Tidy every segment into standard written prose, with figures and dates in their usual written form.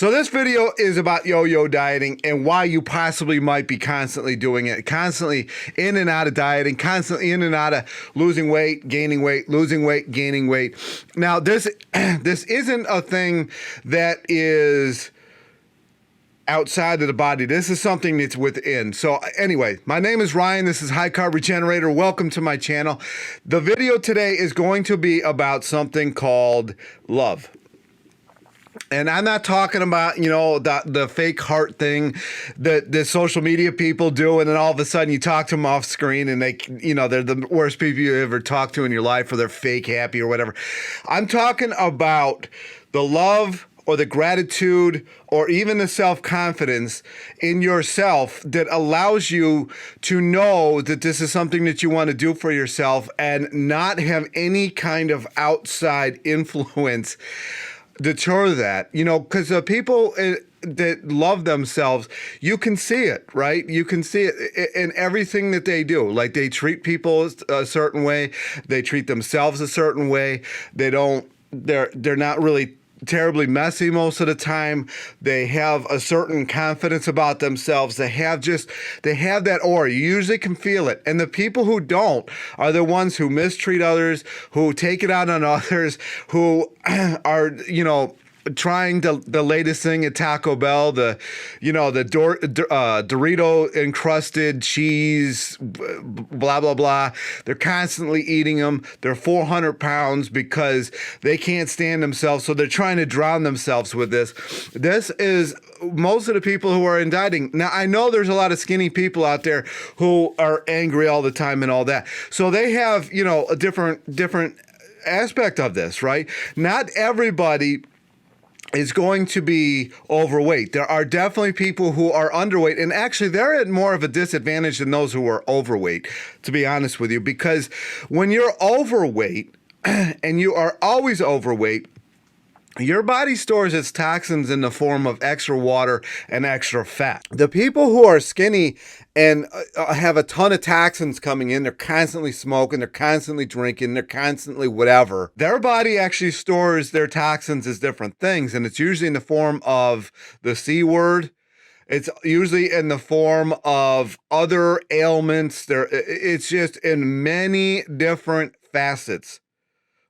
So this video is about yo-yo dieting and why you possibly might be constantly doing it, constantly in and out of dieting, constantly in and out of losing weight, gaining weight, losing weight, gaining weight. Now, this isn't a thing that is outside of the body. This is something that's within. So anyway, my name is Ryan. This is High Carb Regenerator. Welcome to my channel. The video today is going to be about something called love. And I'm not talking about, the fake heart thing that the social media people do. And then all of a sudden you talk to them off screen and they're the worst people you ever talked to in your life, or they're fake happy or whatever. I'm talking about the love or the gratitude or even the self-confidence in yourself that allows you to know that this is something that you want to do for yourself and not have any kind of outside influence deter that, because the people that love themselves, you can see it, right? You can see it in everything that they do. Like, they treat people a certain way, they treat themselves a certain way. They're not really terribly messy most of the time. They have a certain confidence about themselves. They have that aura. You usually can feel it. And the people who don't are the ones who mistreat others, who take it out on others, who are, trying the latest thing at Taco Bell, the Dorito encrusted cheese, blah, blah, blah. They're constantly eating them. They're 400 pounds because they can't stand themselves. So they're trying to drown themselves with this. This is most of the people who are in dieting. Now, I know there's a lot of skinny people out there who are angry all the time and all that. So they have, a different aspect of this, right? Not everybody is going to be overweight. There are definitely people who are underweight, and actually they're at more of a disadvantage than those who are overweight, to be honest with you, because when you're overweight and you are always overweight, your body stores its toxins in the form of extra water and extra fat. The people who are skinny and have a ton of toxins coming in, they're constantly smoking, they're constantly drinking, they're constantly whatever. Their body actually stores their toxins as different things, and it's usually in the form of the C word. It's usually in the form of other ailments. It's just in many different facets.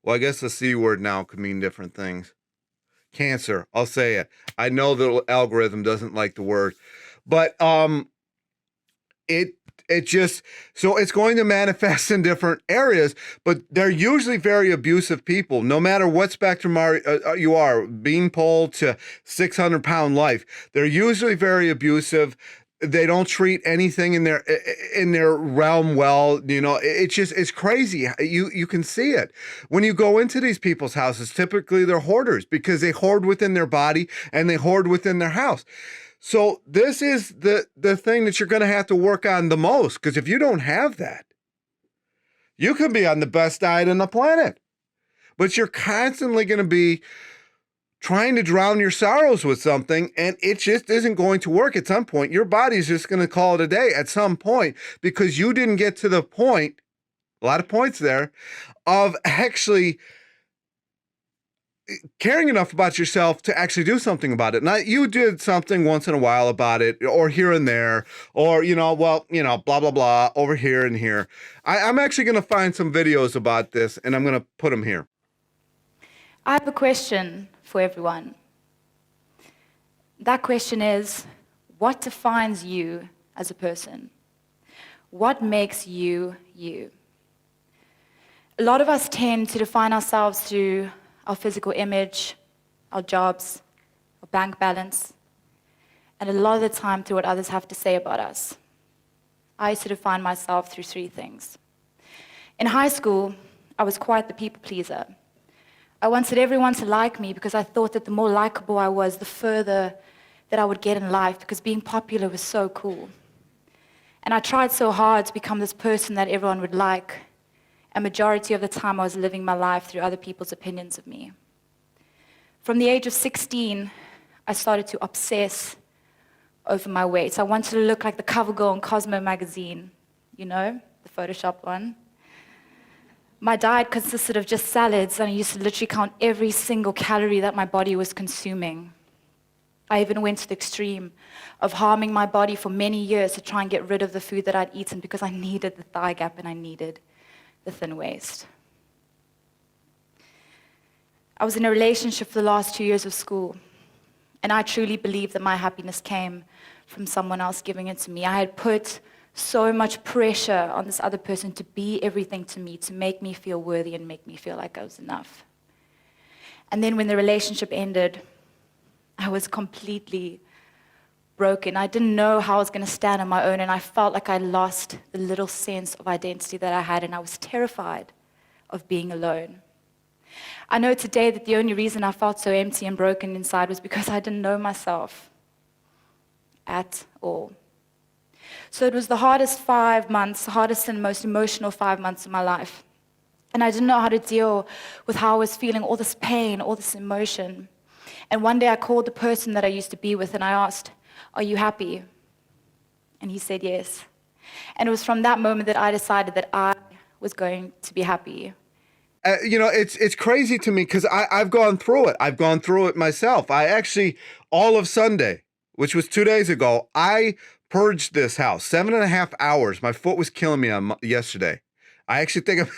Well, I guess the C word now could mean different things. Cancer, I'll say it. I know the algorithm doesn't like the word, but so it's going to manifest in different areas, but they're usually very abusive people, no matter what spectrum you are, beanpole to 600-pound life. They're usually very abusive. They don't treat anything in their realm well. It's crazy. You can see it when you go into these people's houses. Typically they're hoarders because they hoard within their body and they hoard within their house. So this is the thing that you're going to have to work on the most, because if you don't have that, you could be on the best diet on the planet, but you're constantly going to be trying to drown your sorrows with something, and it just isn't going to work. At some point, your body's just going to call it a day at some point, because you didn't get to the point, a lot of points there, of actually caring enough about yourself to actually do something about it. Now, you did something once in a while about it, or here and there, or, blah, blah, blah, over here and here. I'm actually going to find some videos about this, and I'm going to put them here. I have a question for everyone. That question is, what defines you as a person? What makes you, you? A lot of us tend to define ourselves through our physical image, our jobs, our bank balance, and a lot of the time through what others have to say about us. I used to define myself through three things. In high school, I was quite the people pleaser. I wanted everyone to like me because I thought that the more likable I was, the further that I would get in life, because being popular was so cool. And I tried so hard to become this person that everyone would like. A majority of the time I was living my life through other people's opinions of me. From the age of 16, I started to obsess over my weight. I wanted to look like the cover girl in Cosmo magazine, the Photoshop one. My diet consisted of just salads, and I used to literally count every single calorie that my body was consuming. I even went to the extreme of harming my body for many years to try and get rid of the food that I'd eaten because I needed the thigh gap and I needed the thin waist. I was in a relationship for the last 2 years of school, and I truly believed that my happiness came from someone else giving it to me. I had put so much pressure on this other person to be everything to me, to make me feel worthy and make me feel like I was enough. And then when the relationship ended, I was completely broken. I didn't know how I was going to stand on my own, and I felt like I lost the little sense of identity that I had, and I was terrified of being alone. I know today that the only reason I felt so empty and broken inside was because I didn't know myself at all. So it was the hardest 5 months, the hardest and most emotional 5 months of my life. And I didn't know how to deal with how I was feeling, all this pain, all this emotion. And one day I called the person that I used to be with and I asked, "Are you happy?" And he said yes. And it was from that moment that I decided that I was going to be happy. It's crazy to me because I've gone through it. I've gone through it myself. I actually, all of Sunday, which was 2 days ago, I purged this house 7.5 hours. My foot was killing me on yesterday. I actually think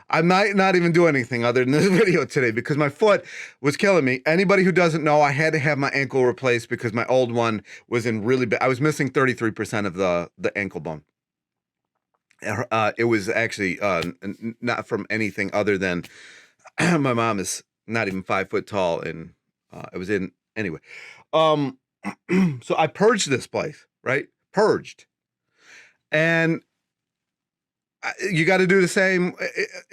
I might not even do anything other than this video today because my foot was killing me. Anybody who doesn't know, I had to have my ankle replaced because my old one was in really bad. I was missing 33% of the ankle bone. It was actually not from anything other than my mom is not even 5 foot tall, and it was in anyway. So I purged this place, right? Purged, and you got to do the same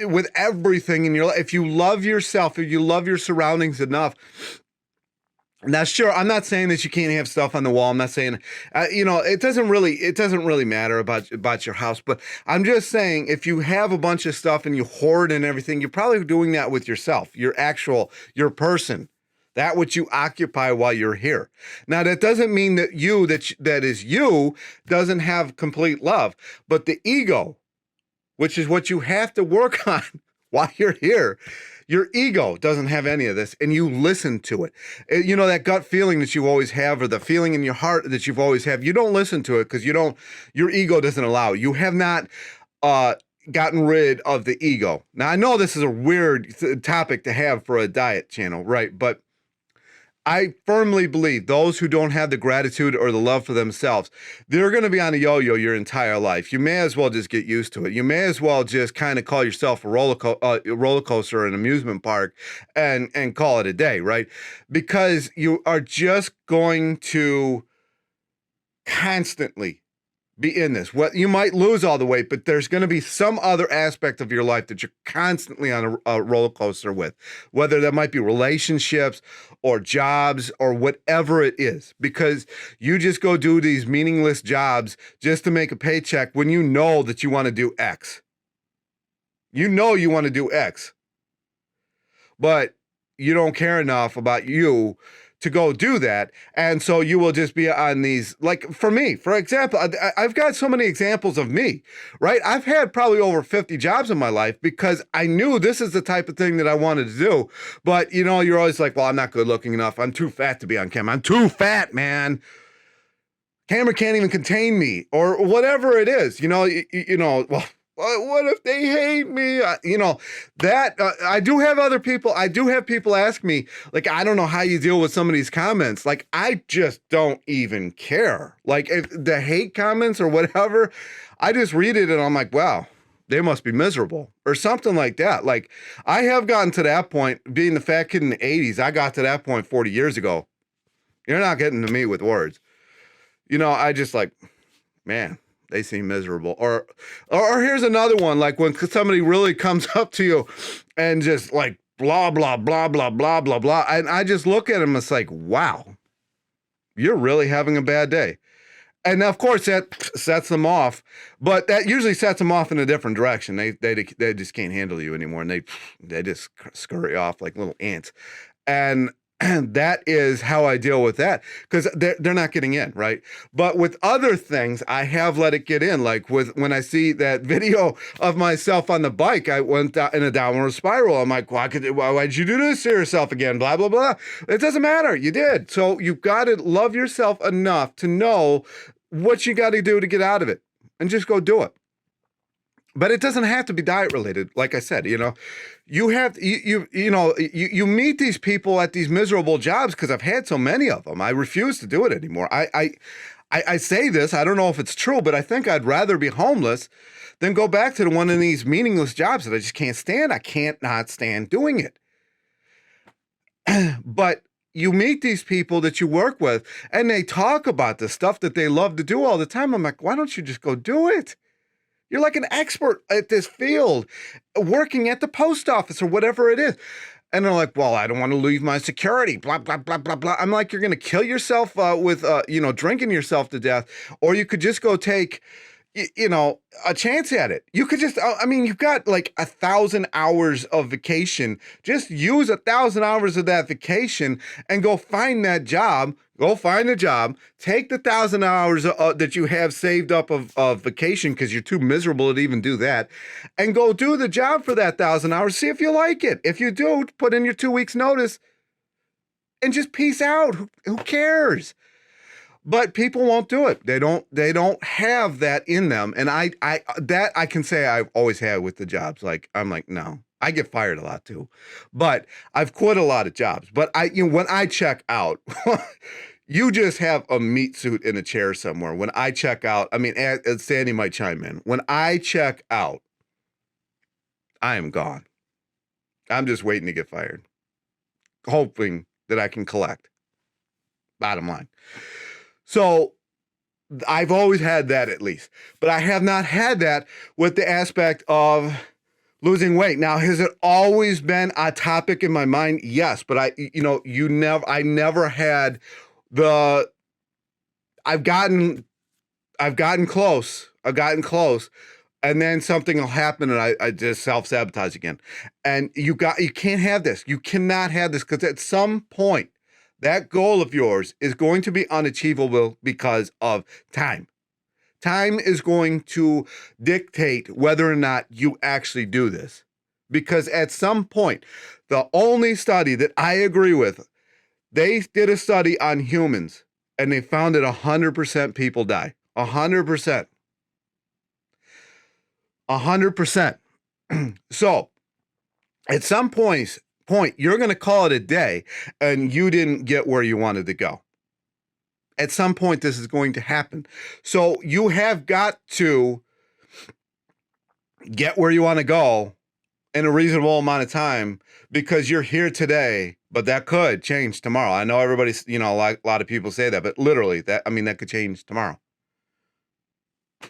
with everything in your life. If you love yourself, if you love your surroundings enough. Now, sure, I'm not saying that you can't have stuff on the wall. I'm not saying, it doesn't really matter about your house. But I'm just saying, if you have a bunch of stuff and you hoard and everything, you're probably doing that with yourself, your person, that which you occupy while you're here. Now, that doesn't mean that that is you doesn't have complete love, but the ego, which is what you have to work on while you're here. Your ego doesn't have any of this, and you listen to it. That gut feeling that you always have, or the feeling in your heart that you've always have, you don't listen to it because your ego doesn't allow it. You have not gotten rid of the ego. Now, I know this is a weird topic to have for a diet channel, right? But I firmly believe those who don't have the gratitude or the love for themselves, they're going to be on a yo-yo your entire life. You may as well just get used to it. You may as well just kind of call yourself a roller coaster or an amusement park and call it a day, right? Because you are just going to constantly be in this. Well, you might lose all the weight, but there's going to be some other aspect of your life that you're constantly on a roller coaster with, whether that might be relationships or jobs or whatever it is, because you just go do these meaningless jobs just to make a paycheck when you know that you want to do X. You know you want to do X, but you don't care enough about you to go do that. And so you will just be on these, like for me, for example, I've got so many examples of me, right? I've had probably over 50 jobs in my life because I knew this is the type of thing that I wanted to do. But you're always like, well, I'm not good looking enough. I'm too fat to be on camera. I'm too fat, man. Camera can't even contain me, or whatever it is, well, what if they hate me? I do have other people. I do have people ask me, like, I don't know how you deal with some of these comments. Like, I just don't even care. Like, if the hate comments or whatever, I just read it and I'm like, wow, they must be miserable or something like that. Like, I have gotten to that point, being the fat kid in the 80s. I got to that point 40 years ago. You're not getting to me with words. I just like, man, they seem miserable. Or here's another one, like when somebody really comes up to you and just like blah, blah, blah, blah, blah, blah, blah. And I just look at them, it's like, wow, you're really having a bad day. And of course that sets them off, but that usually sets them off in a different direction. They just can't handle you anymore. And they just scurry off like little ants. And And that is how I deal with that, because they're not getting in, right? But with other things, I have let it get in. Like when I see that video of myself on the bike, I went in a downward spiral. I'm like, why'd you do this to yourself again? Blah, blah, blah. It doesn't matter. You did. So you've got to love yourself enough to know what you got to do to get out of it, and just go do it. But it doesn't have to be diet related. Like I said, you have you meet these people at these miserable jobs, because I've had so many of them. I refuse to do it anymore. I say this, I don't know if it's true, but I think I'd rather be homeless than go back to one of these meaningless jobs that I just can't stand. I can't not stand doing it. But you meet these people that you work with, and they talk about the stuff that they love to do all the time. I'm like, why don't you just go do it? You're like an expert at this field, working at the post office or whatever it is. And they're like, well, I don't want to leave my security, blah, blah, blah, blah, blah. I'm like, you're going to kill yourself with, drinking yourself to death. Or you could just go take, a chance at it. You could just, you've got like 1,000 hours of vacation. Just use 1,000 hours of that vacation and go find that job. Go find a job, take the 1,000 hours that you have saved up of vacation, because you're too miserable to even do that, and go do the job for that 1,000 hours. See if you like it. If you do, put in your 2 weeks notice and just peace out. Who cares? But people won't do it. They don't have that in them. And I can say I've always had with the jobs. Like, I'm like, no. I get fired a lot too, but I've quit a lot of jobs. But when I check out, you just have a meat suit in a chair somewhere. When I check out, Sandy might chime in. When I check out, I am gone. I'm just waiting to get fired, hoping that I can collect. Bottom line. So I've always had that, at least, but I have not had that with the aspect of losing weight. Now, has it always been a topic in my mind? Yes, but I never had I've gotten close. And then something will happen and I just self-sabotage again. And you can't have this. You cannot have this, because at some point, that goal of yours is going to be unachievable because of time. Time is going to dictate whether or not you actually do this. Because at some point, the only study that I agree with, they did a study on humans, and they found that 100% people die. 100%. 100%. So, at some point, you're going to call it a day, and you didn't get where you wanted to go. At some point, this is going to happen. So you have got to get where you want to go in a reasonable amount of time, because you're here today, but that could change tomorrow. I know everybody's, a lot of people say that, but literally that could change tomorrow,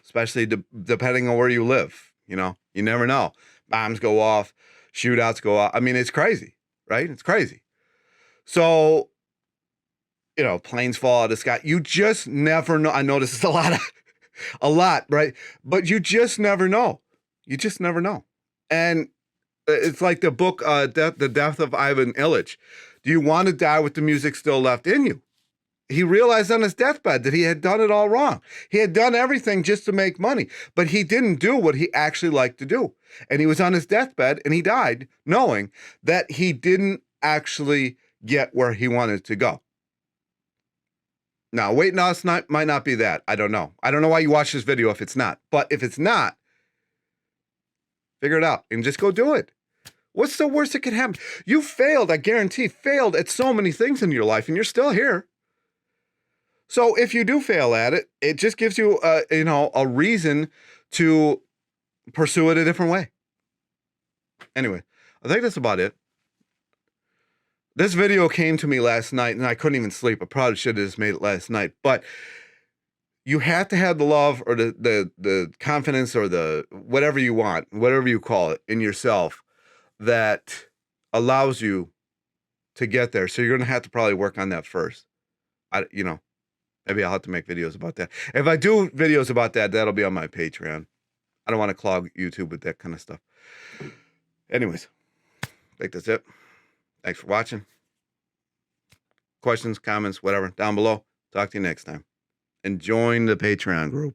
especially depending on where you live. You never know. Bombs go off, shootouts go off. It's crazy, right? It's crazy. So, planes fall out of the sky. You just never know. I know this is a lot, right? But you just never know. You just never know. And it's like the book, The Death of Ivan Illich. Do you want to die with the music still left in you? He realized on his deathbed that he had done it all wrong. He had done everything just to make money, but he didn't do what he actually liked to do. And he was on his deathbed, and he died knowing that he didn't actually get where he wanted to go. Now, weight loss might not be that. I don't know. I don't know why you watch this video if it's not. But if it's not, figure it out and just go do it. What's the worst that could happen? You failed, I guarantee, failed at so many things in your life, and you're still here. So if you do fail at it, it just gives you, a reason to pursue it a different way. Anyway, I think that's about it. This video came to me last night, and I couldn't even sleep. I probably should have just made it last night. But you have to have the love or the confidence or the whatever you want, whatever you call it, in yourself that allows you to get there. So you're going to have to probably work on that first. Maybe I'll have to make videos about that. If I do videos about that, that'll be on my Patreon. I don't want to clog YouTube with that kind of stuff. Anyways, I think that's it. Thanks for watching. questions, comments, whatever, down below. Talk to you next time. And join the Patreon group.